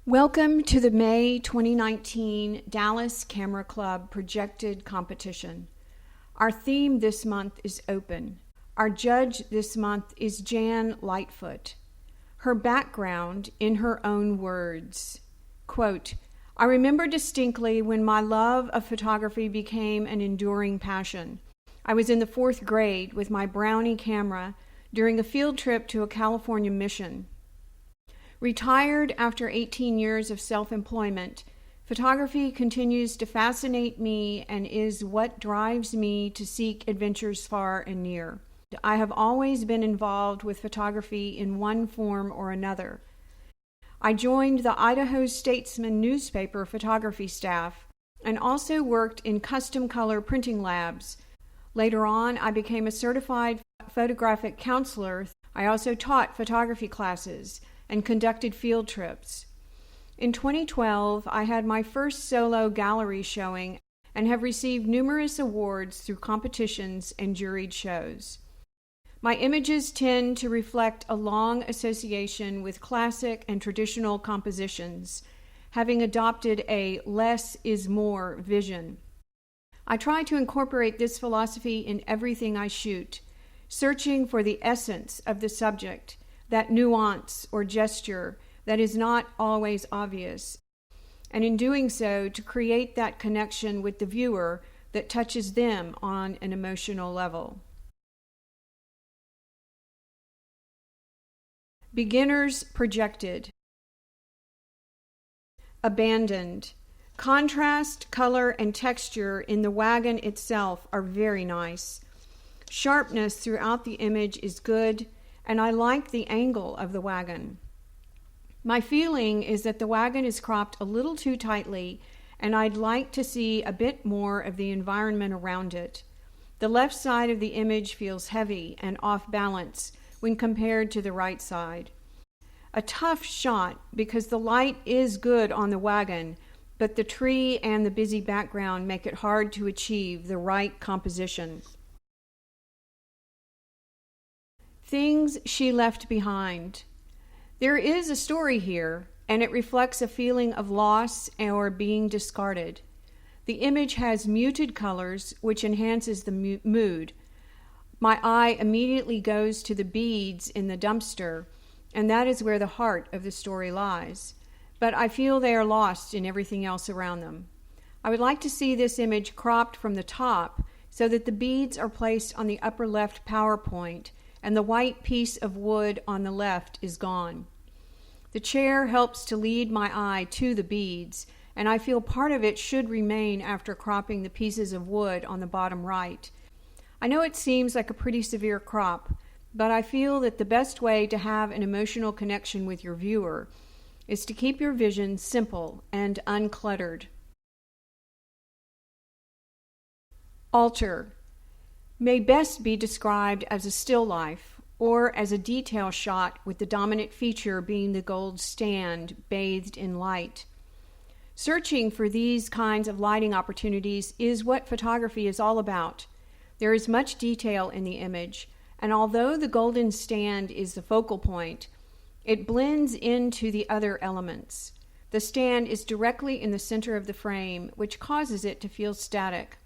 Welcome to the May 2019 Dallas Camera Club Projected Competition. Our theme this month is open. Our judge this month is Jan Lightfoot. Her background in her own words, quote, "I remember distinctly when my love of photography became an enduring passion. I was in the 4th grade with my Brownie camera during a field trip to a California mission. Retired after 18 years of self-employment, photography continues to fascinate me and is what drives me to seek adventures far and near. I have always been involved with photography in one form or another. I joined the Idaho Statesman newspaper photography staff and also worked in custom color printing labs. Later on, I became a certified photographic counselor. I also taught photography classes and conducted field trips. In 2012, I had my first solo gallery showing and have received numerous awards through competitions and juried shows. My images tend to reflect a long association with classic and traditional compositions, having adopted a less is more vision. I try to incorporate this philosophy in everything I shoot, searching for the essence of the subject, that nuance or gesture that is not always obvious, and in doing so to create that connection with the viewer that touches them on an emotional level. Beginners projected. Abandoned. Contrast, color, and texture in the wagon itself are very nice. Sharpness throughout the image is good, and I like the angle of the wagon. My feeling is that the wagon is cropped a little too tightly, and I'd like to see a bit more of the environment around it. The left side of the image feels heavy and off balance when compared to the right side. A tough shot because the light is good on the wagon, but the tree and the busy background make it hard to achieve the right composition. Things she left behind. There is a story here, and it reflects a feeling of loss or being discarded. The image has muted colors, which enhances the mood. My eye immediately goes to the beads in the dumpster, and that is where the heart of the story lies. But I feel they are lost in everything else around them. I would like to see this image cropped from the top so that the beads are placed on the upper left PowerPoint and the white piece of wood on the left is gone. The chair helps to lead my eye to the beads, and I feel part of it should remain after cropping the pieces of wood on the bottom right. I know it seems like a pretty severe crop, but I feel that the best way to have an emotional connection with your viewer is to keep your vision simple and uncluttered. Altar. May best be described as a still life or as a detail shot with the dominant feature being the gold stand bathed in light. Searching for these kinds of lighting opportunities is what photography is all about. There is much detail in the image, and although the golden stand is the focal point, it blends into the other elements. The stand is directly in the center of the frame, which causes it to feel static.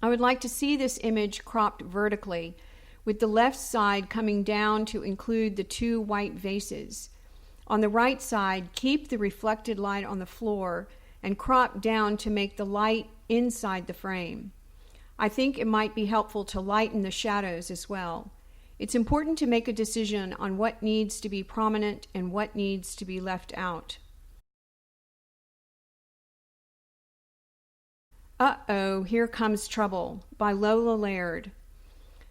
I would like to see this image cropped vertically, with the left side coming down to include the 2 white vases. On the right side, keep the reflected light on the floor and crop down to make the light inside the frame. I think it might be helpful to lighten the shadows as well. It's important to make a decision on what needs to be prominent and what needs to be left out. Uh-oh, Here Comes Trouble by Lola Laird.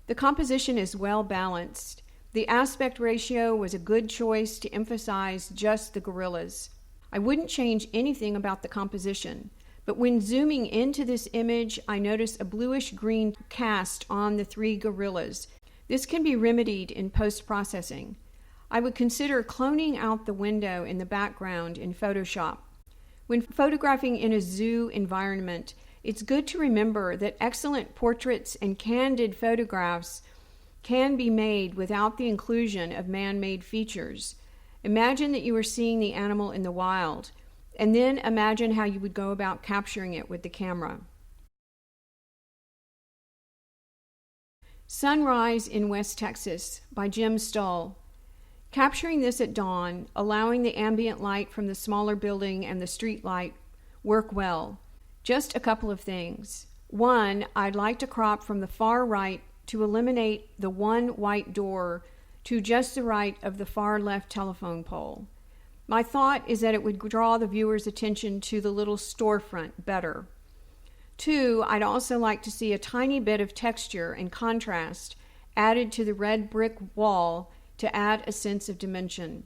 The composition is well balanced. The aspect ratio was a good choice to emphasize just the gorillas. I wouldn't change anything about the composition, but when zooming into this image, I notice a bluish-green cast on the 3 gorillas. This can be remedied in post-processing. I would consider cloning out the window in the background in Photoshop. When photographing in a zoo environment, it's good to remember that excellent portraits and candid photographs can be made without the inclusion of man-made features. Imagine that you are seeing the animal in the wild, and then imagine how you would go about capturing it with the camera. Sunrise in West Texas by Jim Stull. Capturing this at dawn, allowing the ambient light from the smaller building and the street light work well. Just a couple of things. One, I'd like to crop from the far right to eliminate the one white door to just the right of the far left telephone pole. My thought is that it would draw the viewer's attention to the little storefront better. Two, I'd also like to see a tiny bit of texture and contrast added to the red brick wall to add a sense of dimension.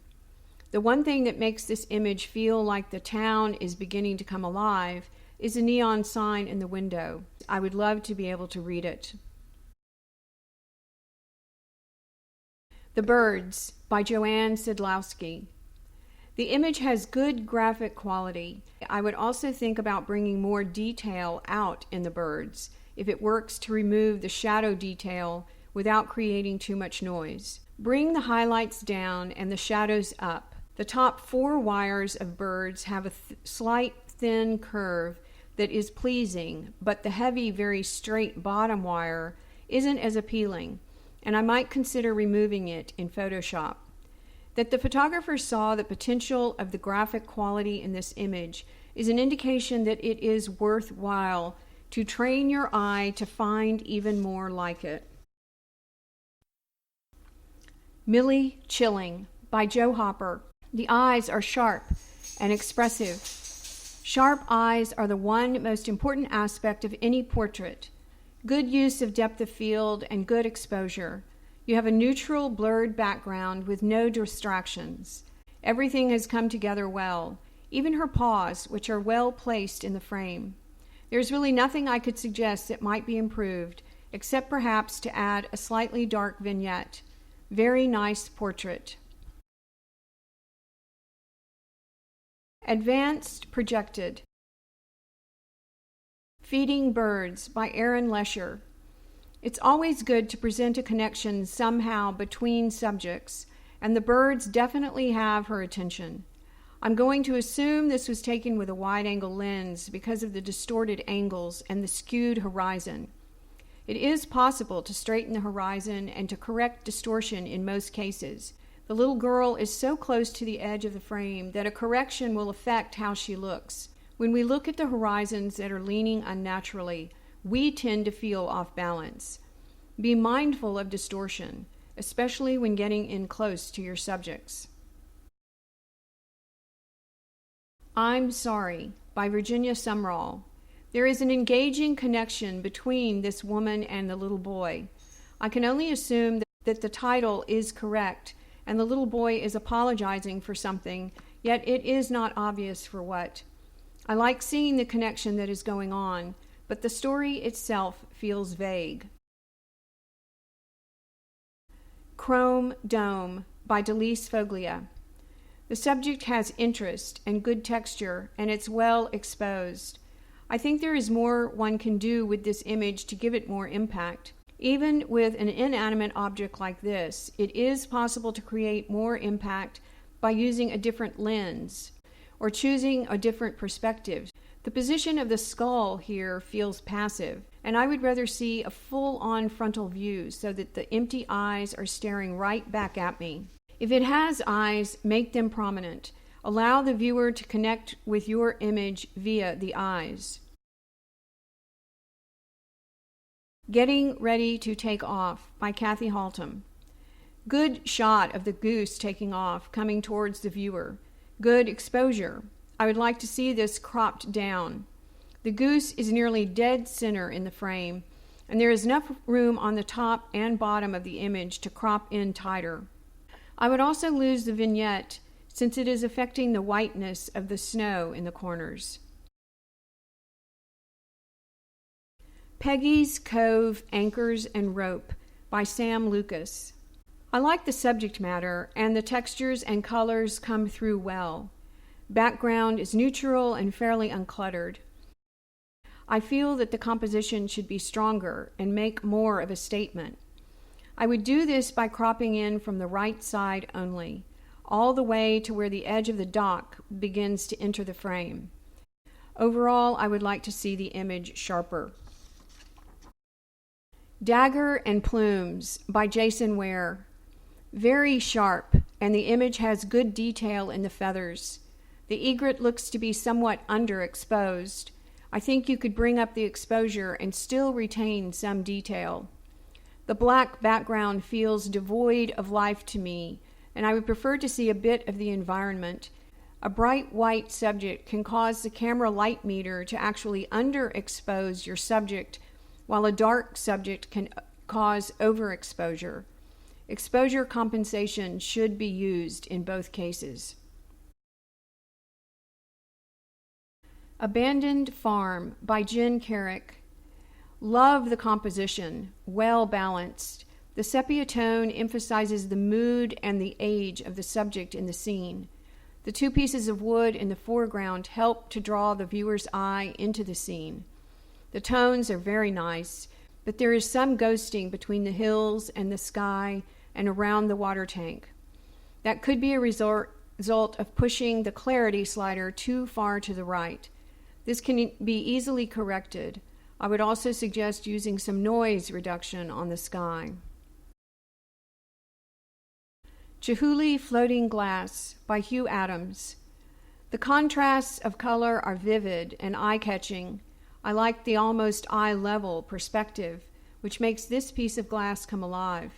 The one thing that makes this image feel like the town is beginning to come alive is a neon sign in the window. I would love to be able to read it. The Birds by Joanne Sidlowski. The image has good graphic quality. I would also think about bringing more detail out in the birds if it works to remove the shadow detail without creating too much noise. Bring the highlights down and the shadows up. The top 4 wires of birds have a slight thin curve that is pleasing, but the heavy, very straight bottom wire isn't as appealing, and I might consider removing it in Photoshop. That the photographer saw the potential of the graphic quality in this image is an indication that it is worthwhile to train your eye to find even more like it. Millie Chilling by Joe Hopper. The eyes are sharp and expressive. Sharp eyes are the one most important aspect of any portrait. Good use of depth of field and good exposure. You have a neutral, blurred background with no distractions. Everything has come together well, even her paws, which are well placed in the frame. There's really nothing I could suggest that might be improved, except perhaps to add a slightly dark vignette. Very nice portrait. Advanced Projected. Feeding Birds by Aaron Lesher. It's always good to present a connection somehow between subjects, and the birds definitely have her attention. I'm going to assume this was taken with a wide-angle lens because of the distorted angles and the skewed horizon. It is possible to straighten the horizon and to correct distortion in most cases. The little girl is so close to the edge of the frame that a correction will affect how she looks. When we look at the horizons that are leaning unnaturally, we tend to feel off balance. Be mindful of distortion, especially when getting in close to your subjects. I'm Sorry by Virginia Sumrall. There is an engaging connection between this woman and the little boy. I can only assume that the title is correct and the little boy is apologizing for something, yet it is not obvious for what. I like seeing the connection that is going on, but the story itself feels vague. Chrome Dome by Delise Foglia. The subject has interest and good texture, and it's well exposed. I think there is more one can do with this image to give it more impact. Even with an inanimate object like this, it is possible to create more impact by using a different lens or choosing a different perspective. The position of the skull here feels passive, and I would rather see a full-on frontal view so that the empty eyes are staring right back at me. If it has eyes, make them prominent. Allow the viewer to connect with your image via the eyes. Getting Ready to Take Off by Kathy Haltom. Good shot of the goose taking off, coming towards the viewer. Good exposure. I would like to see this cropped down. The goose is nearly dead center in the frame, and there is enough room on the top and bottom of the image to crop in tighter. I would also lose the vignette since it is affecting the whiteness of the snow in the corners. Peggy's Cove, Anchors and Rope by Sam Lucas. I like the subject matter, and the textures and colors come through well. Background is neutral and fairly uncluttered. I feel that the composition should be stronger and make more of a statement. I would do this by cropping in from the right side only. all the way to where the edge of the dock begins to enter the frame. Overall, I would like to see the image sharper. Dagger and Plumes by Jason Ware. Very sharp, and the image has good detail in the feathers. The egret looks to be somewhat underexposed. I think you could bring up the exposure and still retain some detail. The black background feels devoid of life to me, and I would prefer to see a bit of the environment. A bright white subject can cause the camera light meter to actually underexpose your subject, while a dark subject can cause overexposure. Exposure compensation should be used in both cases. Abandoned Farm by Jen Carrick. Love the composition, well balanced. The sepia tone emphasizes the mood and the age of the subject in the scene. The two pieces of wood in the foreground help to draw the viewer's eye into the scene. The tones are very nice, but there is some ghosting between the hills and the sky and around the water tank. That could be a result of pushing the clarity slider too far to the right. This can be easily corrected. I would also suggest using some noise reduction on the sky. Chihuly Floating Glass by Hugh Adams. The contrasts of color are vivid and eye-catching. I like the almost eye-level perspective, which makes this piece of glass come alive.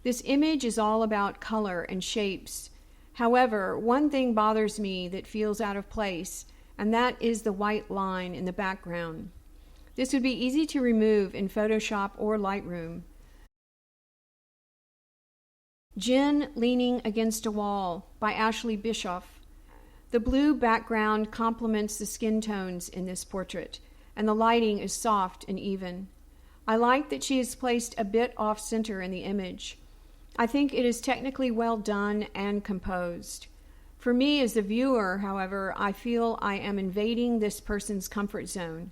This image is all about color and shapes. However, one thing bothers me that feels out of place, and that is the white line in the background. This would be easy to remove in Photoshop or Lightroom. Gin Leaning Against a Wall by Ashley Bischoff. The blue background complements the skin tones in this portrait, and the lighting is soft and even. I like that she is placed a bit off-center in the image. I think it is technically well done and composed. For me as a viewer, however, I feel I am invading this person's comfort zone.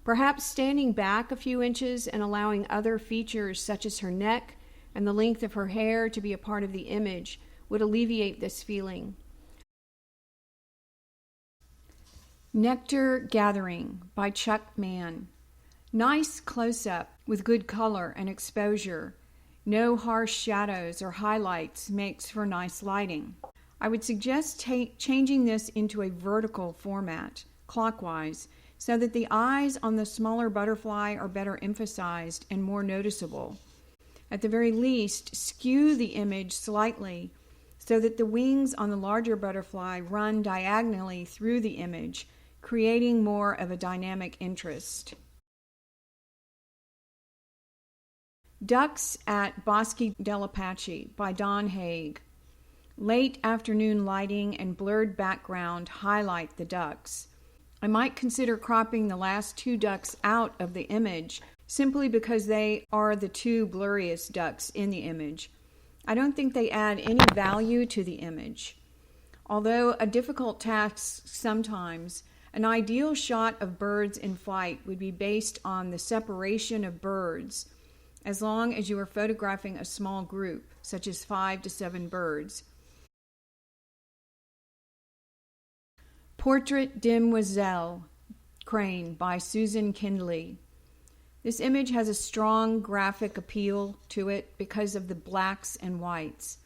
Perhaps standing back a few inches and allowing other features such as her neck and the length of her hair to be a part of the image would alleviate this feeling. Nectar Gathering by Chuck Mann. Nice close-up with good color and exposure. No harsh shadows or highlights makes for nice lighting. I would suggest changing this into a vertical format, clockwise, so that the eyes on the smaller butterfly are better emphasized and more noticeable. At the very least, skew the image slightly so that the wings on the larger butterfly run diagonally through the image, creating more of a dynamic interest. Ducks at Bosque dell'Apache by Don Haig. Late afternoon lighting and blurred background highlight the ducks. I might consider cropping the last two ducks out of the image simply because they are the two blurriest ducks in the image. I don't think they add any value to the image. Although a difficult task sometimes, an ideal shot of birds in flight would be based on the separation of birds, as long as you are photographing a small group, such as 5 to 7 birds. Portrait Demoiselle Crane by Susan Kindley. This image has a strong graphic appeal to it because of the blacks and whites,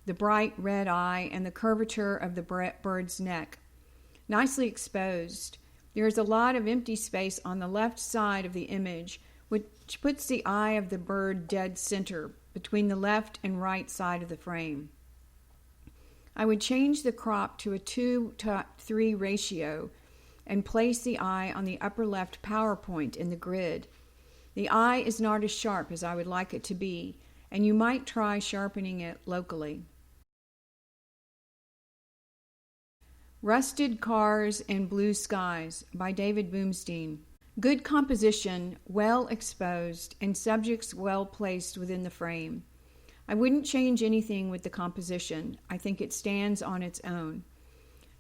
the bright red eye, and the curvature of the bird's neck. Nicely exposed. There is a lot of empty space on the left side of the image, which puts the eye of the bird dead center between the left and right side of the frame. I would change the crop to a 2:3 ratio and place the eye on the upper left power point in the grid. The eye is not as sharp as I would like it to be, and you might try sharpening it locally. Rusted Cars and Blue Skies by David Boomstein. Good composition, well exposed, and subjects well placed within the frame. I wouldn't change anything with the composition. I think it stands on its own.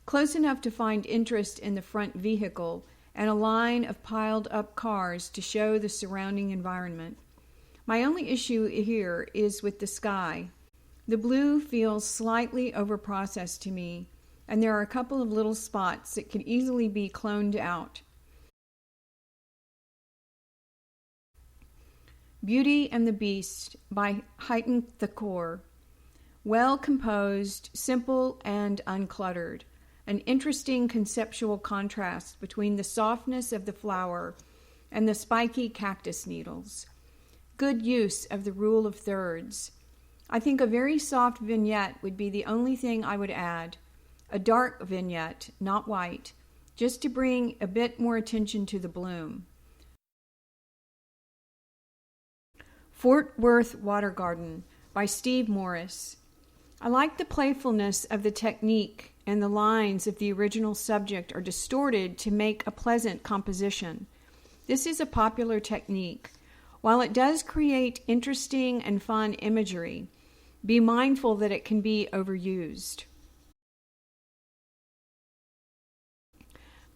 Close enough to find interest in the front vehicle and a line of piled up cars to show the surrounding environment. My only issue here is with the sky. The blue feels slightly overprocessed to me, and there are a couple of little spots that could easily be cloned out. Beauty and the Beast by Heighten Thakor. Well composed, simple, and uncluttered. An interesting conceptual contrast between the softness of the flower and the spiky cactus needles. Good use of the rule of thirds. I think a very soft vignette would be the only thing I would add. A dark vignette, not white, just to bring a bit more attention to the bloom. Fort Worth Water Garden by Steve Morris. I like the playfulness of the technique, and the lines of the original subject are distorted to make a pleasant composition. This is a popular technique. While it does create interesting and fun imagery, be mindful that it can be overused.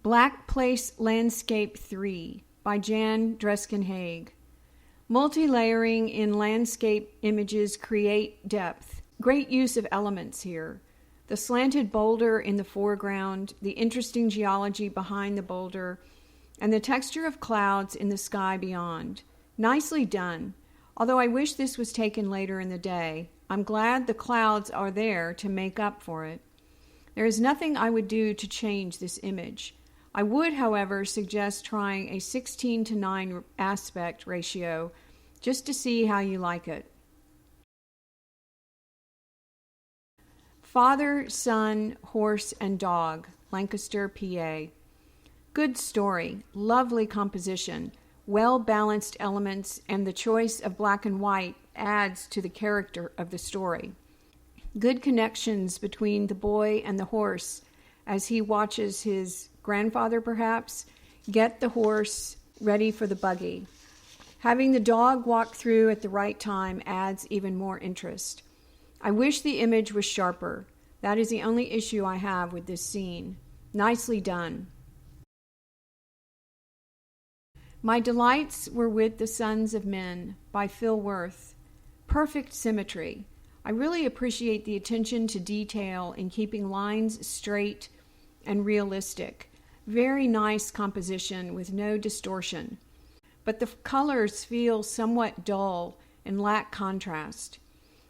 Black Place Landscape 3 by Jan Dreskenhaig. Multi-layering in landscape images create depth. Great use of elements here. The slanted boulder in the foreground, the interesting geology behind the boulder, and the texture of clouds in the sky beyond. Nicely done. Although I wish this was taken later in the day, I'm glad the clouds are there to make up for it. There is nothing I would do to change this image. I would, however, suggest trying a 16:9 aspect ratio just to see how you like it. Father, Son, Horse, and Dog, Lancaster, PA. Good story, lovely composition, well-balanced elements, and the choice of black and white adds to the character of the story. Good connections between the boy and the horse as he watches his grandfather, perhaps, get the horse ready for the buggy. Having the dog walk through at the right time adds even more interest. I wish the image was sharper. That is the only issue I have with this scene. Nicely done. My delights were with The Sons of Men by Phil Worth. Perfect symmetry. I really appreciate the attention to detail in keeping lines straight and realistic. Very nice composition with no distortion. But the colors feel somewhat dull and lack contrast.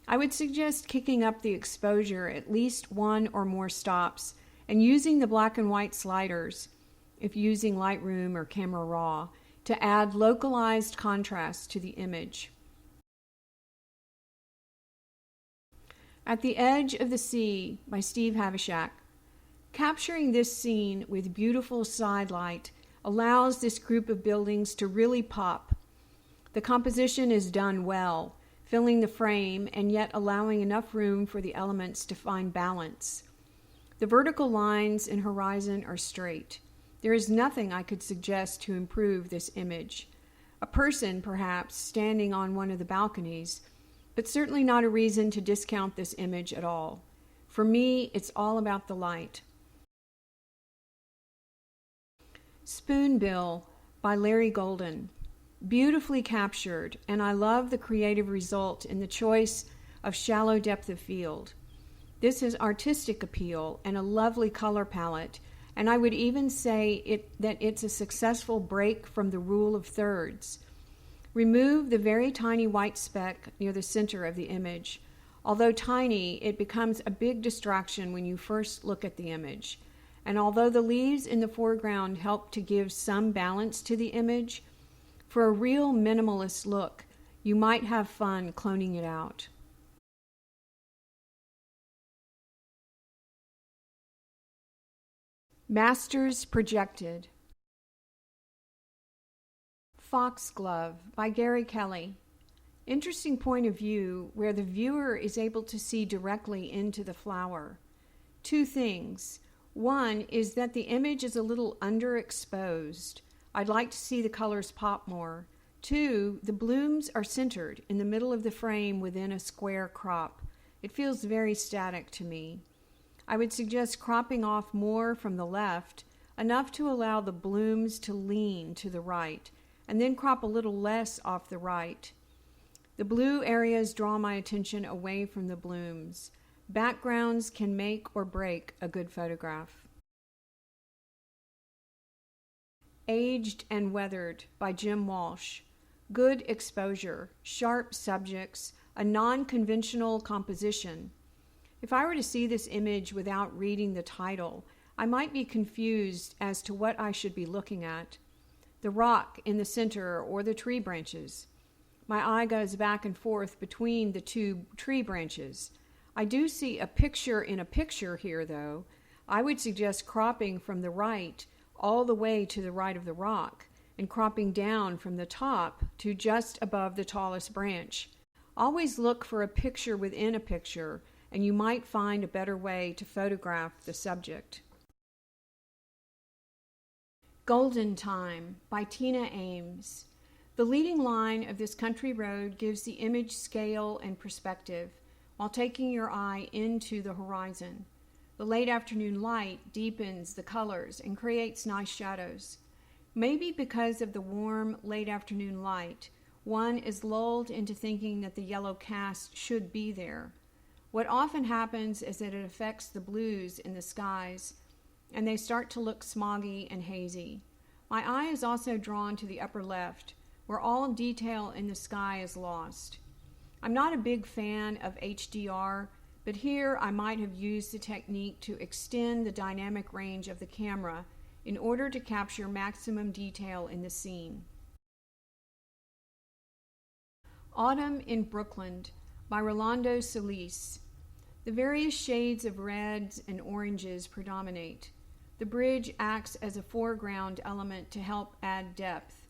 I would suggest kicking up the exposure at least one or more stops and using the black and white sliders, if using Lightroom or Camera Raw, to add localized contrast to the image. At the Edge of the Sea by Steve Havishak. Capturing this scene with beautiful side light allows this group of buildings to really pop. The composition is done well, filling the frame and yet allowing enough room for the elements to find balance. The vertical lines and horizon are straight. There is nothing I could suggest to improve this image. A person, perhaps, standing on one of the balconies, but certainly not a reason to discount this image at all. For me, it's all about the light. Spoonbill by Larry Golden. Beautifully captured, and I love the creative result in the choice of shallow depth of field. This has artistic appeal and a lovely color palette, and I would even say that it's a successful break from the rule of thirds. Remove the very tiny white speck near the center of the image. Although tiny, it becomes a big distraction when you first look at the image. And although the leaves in the foreground help to give some balance to the image, for a real minimalist look, you might have fun cloning it out. Masters Projected. Foxglove by Gary Kelly. Interesting point of view where the viewer is able to see directly into the flower. Two things. One is that the image is a little underexposed. I'd like to see the colors pop more. Two, the blooms are centered in the middle of the frame within a square crop. It feels very static to me. I would suggest cropping off more from the left, enough to allow the blooms to lean to the right, and then crop a little less off the right. The blue areas draw my attention away from the blooms. Backgrounds can make or break a good photograph. Aged and Weathered by Jim Walsh. Good exposure, sharp subjects, a non-conventional composition. If I were to see this image without reading the title, I might be confused as to what I should be looking at. The rock in the center or the tree branches. My eye goes back and forth between the two tree branches. I do see a picture in a picture here, though. I would suggest cropping from the right all the way to the right of the rock and cropping down from the top to just above the tallest branch. Always look for a picture within a picture, and you might find a better way to photograph the subject. Golden Time by Tina Ames. The leading line of this country road gives the image scale and perspective while taking your eye into the horizon. The late afternoon light deepens the colors and creates nice shadows. Maybe because of the warm late afternoon light, one is lulled into thinking that the yellow cast should be there. What often happens is that it affects the blues in the skies, and they start to look smoggy and hazy. My eye is also drawn to the upper left, where all detail in the sky is lost. I'm not a big fan of HDR, but here I might have used the technique to extend the dynamic range of the camera in order to capture maximum detail in the scene. Autumn in Brooklyn by Rolando Solis. The various shades of reds and oranges predominate. The bridge acts as a foreground element to help add depth.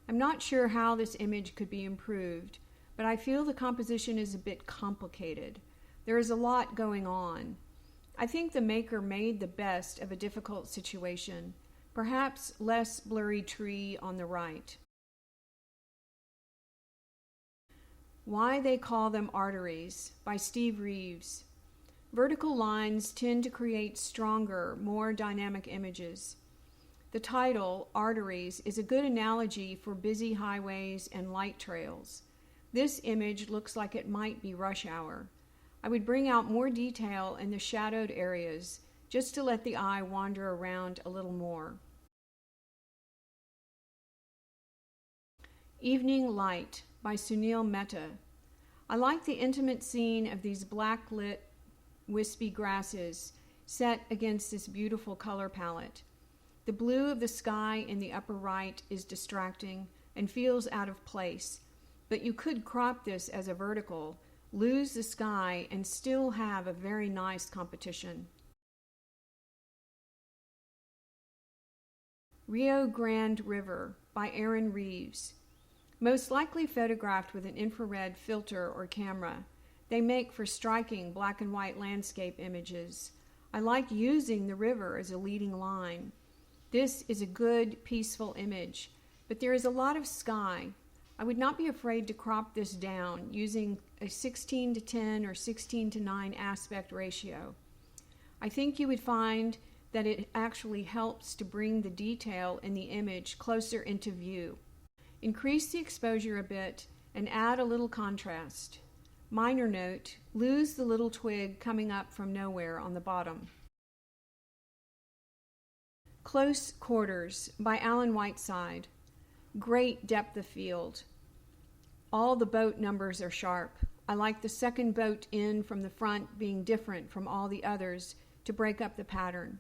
I'm not sure how this image could be improved, but I feel the composition is a bit complicated. There is a lot going on. I think the maker made the best of a difficult situation, perhaps less blurry tree on the right. Why They Call Them Arteries by Steve Reeves. Vertical lines tend to create stronger, more dynamic images. The title, Arteries, is a good analogy for busy highways and light trails. This image looks like it might be rush hour. I would bring out more detail in the shadowed areas just to let the eye wander around a little more. Evening Light by Sunil Mehta. I like the intimate scene of these black-lit, wispy grasses set against this beautiful color palette. The blue of the sky in the upper right is distracting and feels out of place, but you could crop this as a vertical, lose the sky, and still have a very nice composition. Rio Grande River by Aaron Reeves. Most likely photographed with an infrared filter or camera, they make for striking black and white landscape images. I like using the river as a leading line. This is a good, peaceful image, but there is a lot of sky. I would not be afraid to crop this down using a 16:10 or 16:9 aspect ratio. I think you would find that it actually helps to bring the detail in the image closer into view. Increase the exposure a bit and add a little contrast. Minor note, lose the little twig coming up from nowhere on the bottom. Close Quarters by Alan Whiteside. Great depth of field. All the boat numbers are sharp. I like the second boat in from the front being different from all the others to break up the pattern.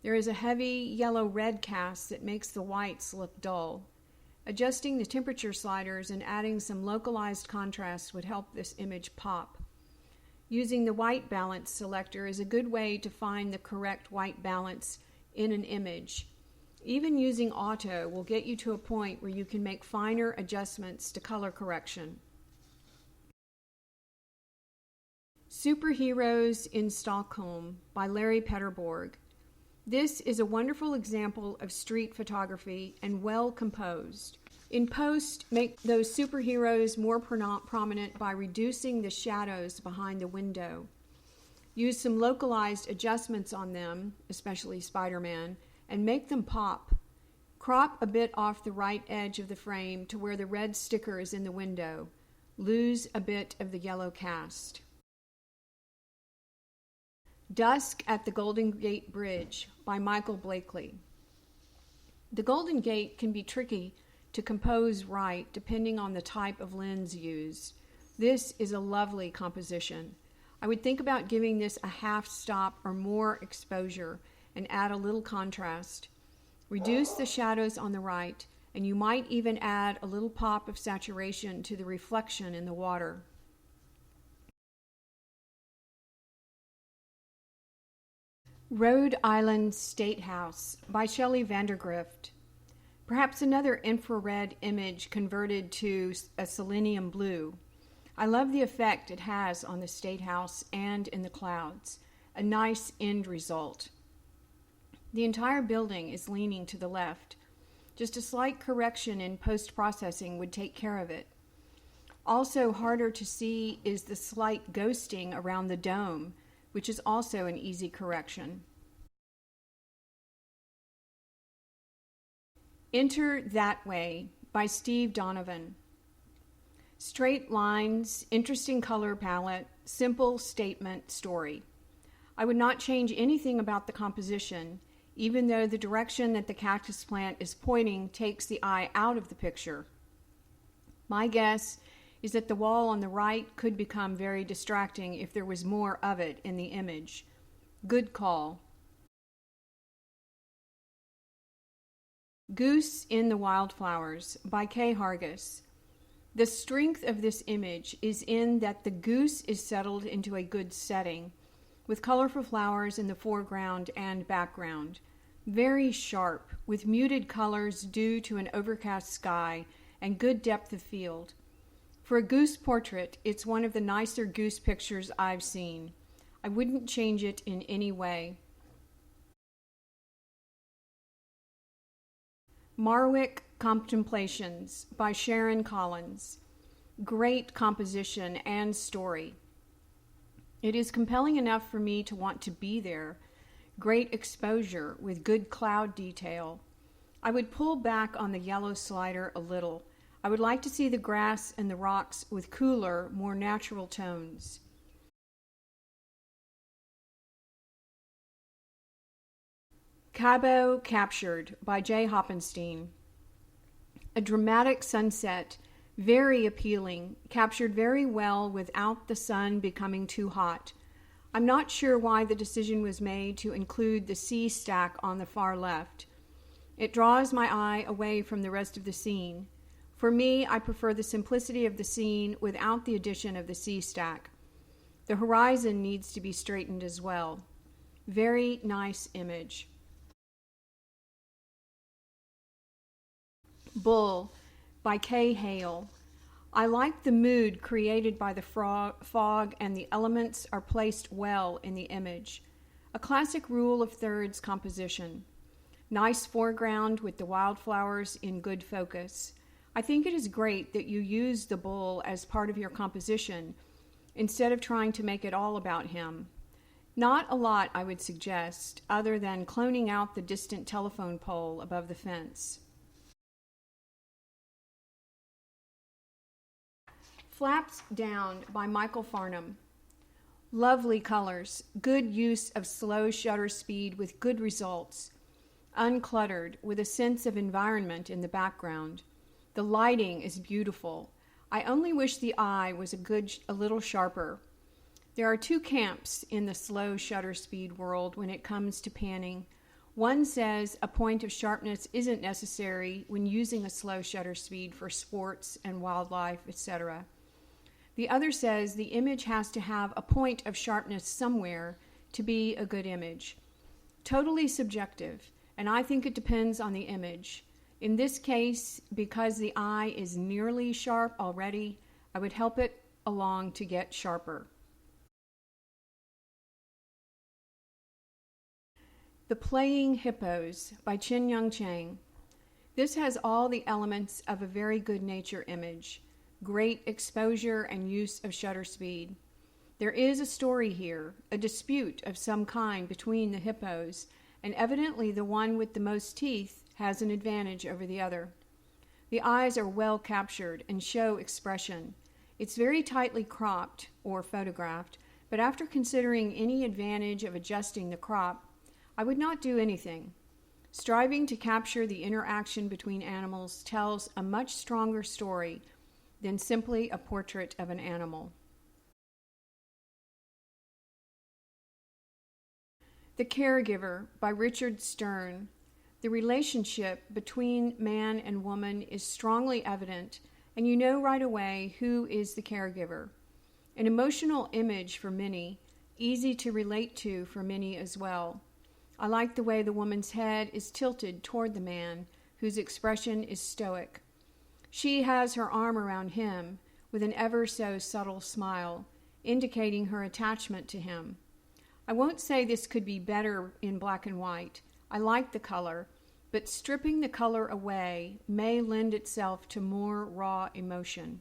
There is a heavy yellow-red cast that makes the whites look dull. Adjusting the temperature sliders and adding some localized contrast would help this image pop. Using the white balance selector is a good way to find the correct white balance in an image. Even using auto will get you to a point where you can make finer adjustments to color correction. Superheroes in Stockholm by Larry Petterborg. This is a wonderful example of street photography and well composed. In post, make those superheroes more prominent by reducing the shadows behind the window. Use some localized adjustments on them, especially Spider-Man, and make them pop. Crop a bit off the right edge of the frame to where the red sticker is in the window. lose a bit of the yellow cast. Dusk at the Golden Gate Bridge by Michael Blakely. The Golden Gate can be tricky to compose right depending on the type of lens used. This is a lovely composition. I would think about giving this a half stop or more exposure and add a little contrast. Reduce the shadows on the right, and you might even add a little pop of saturation to the reflection in the water. Rhode Island State House by Shelley Vandergrift. Perhaps another infrared image converted to a selenium blue. I love the effect it has on the State House and in the clouds. A nice end result. The entire building is leaning to the left. Just a slight correction in post-processing would take care of it. Also harder to see is the slight ghosting around the dome, which is also an easy correction. Enter That Way by Steve Donovan. Straight lines, interesting color palette, simple statement story. I would not change anything about the composition, even though the direction that the cactus plant is pointing takes the eye out of the picture. My guess is that the wall on the right could become very distracting if there was more of it in the image. Good call. Goose in the Wildflowers by Kay Hargis. The strength of this image is in that the goose is settled into a good setting, with colorful flowers in the foreground and background. Very sharp, with muted colors due to an overcast sky and good depth of field. For a goose portrait, it's one of the nicer goose pictures I've seen. I wouldn't change it in any way. Marwick Contemplations by Sharon Collins. Great composition and story. It is compelling enough for me to want to be there. Great exposure with good cloud detail. I would pull back on the yellow slider a little. I would like to see the grass and the rocks with cooler, more natural tones. Cabo Captured by Jay Hoppenstein. A dramatic sunset, very appealing, captured very well without the sun becoming too hot. I'm not sure why the decision was made to include the sea stack on the far left. It draws my eye away from the rest of the scene. For me, I prefer the simplicity of the scene without the addition of the sea stack. The horizon needs to be straightened as well. Very nice image. Bull by Kay Hale. I like the mood created by the fog, and the elements are placed well in the image. A classic rule of thirds composition. Nice foreground with the wildflowers in good focus. I think it is great that you use the bull as part of your composition instead of trying to make it all about him. Not a lot, I would suggest, other than cloning out the distant telephone pole above the fence. Flaps Down by Michael Farnham. Lovely colors, good use of slow shutter speed with good results. Uncluttered, with a sense of environment in the background. The lighting is beautiful. I only wish the eye was a little sharper. There are two camps in the slow shutter speed world when it comes to panning. One says a point of sharpness isn't necessary when using a slow shutter speed for sports and wildlife, etc. The other says the image has to have a point of sharpness somewhere to be a good image. Totally subjective, and I think it depends on the image. In this case, because the eye is nearly sharp already, I would help it along to get sharper. The Playing Hippos by Chin Young Chang. This has all the elements of a very good nature image. Great exposure and use of shutter speed. There is a story here, a dispute of some kind between the hippos, and evidently the one with the most teeth has an advantage over the other. The eyes are well captured and show expression. It's very tightly cropped or photographed, but after considering any advantage of adjusting the crop, I would not do anything. Striving to capture the interaction between animals tells a much stronger story than simply a portrait of an animal. The Caregiver by Richard Stern. The relationship between man and woman is strongly evident, and you know right away who is the caregiver. An emotional image for many, easy to relate to for many as well. I like the way the woman's head is tilted toward the man, whose expression is stoic. She has her arm around him with an ever so subtle smile, indicating her attachment to him. I won't say this could be better in black and white. I like the color, but stripping the color away may lend itself to more raw emotion.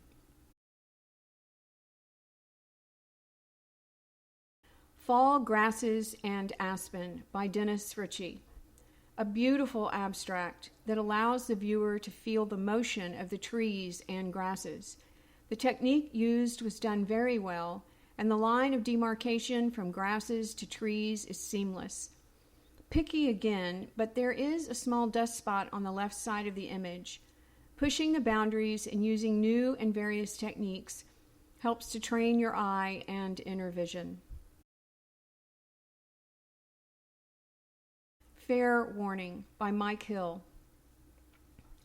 Fall Grasses and Aspen by Dennis Ritchie. A beautiful abstract that allows the viewer to feel the motion of the trees and grasses. The technique used was done very well, and the line of demarcation from grasses to trees is seamless. Picky again, but there is a small dust spot on the left side of the image. Pushing the boundaries and using new and various techniques helps to train your eye and inner vision. Fair Warning by Mike Hill.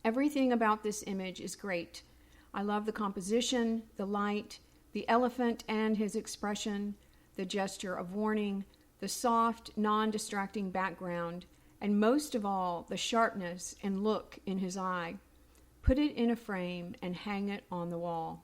Everything about this image is great. I love the composition, the light, the elephant and his expression, the gesture of warning, the soft, non-distracting background, and most of all, the sharpness and look in his eye. Put it in a frame and hang it on the wall.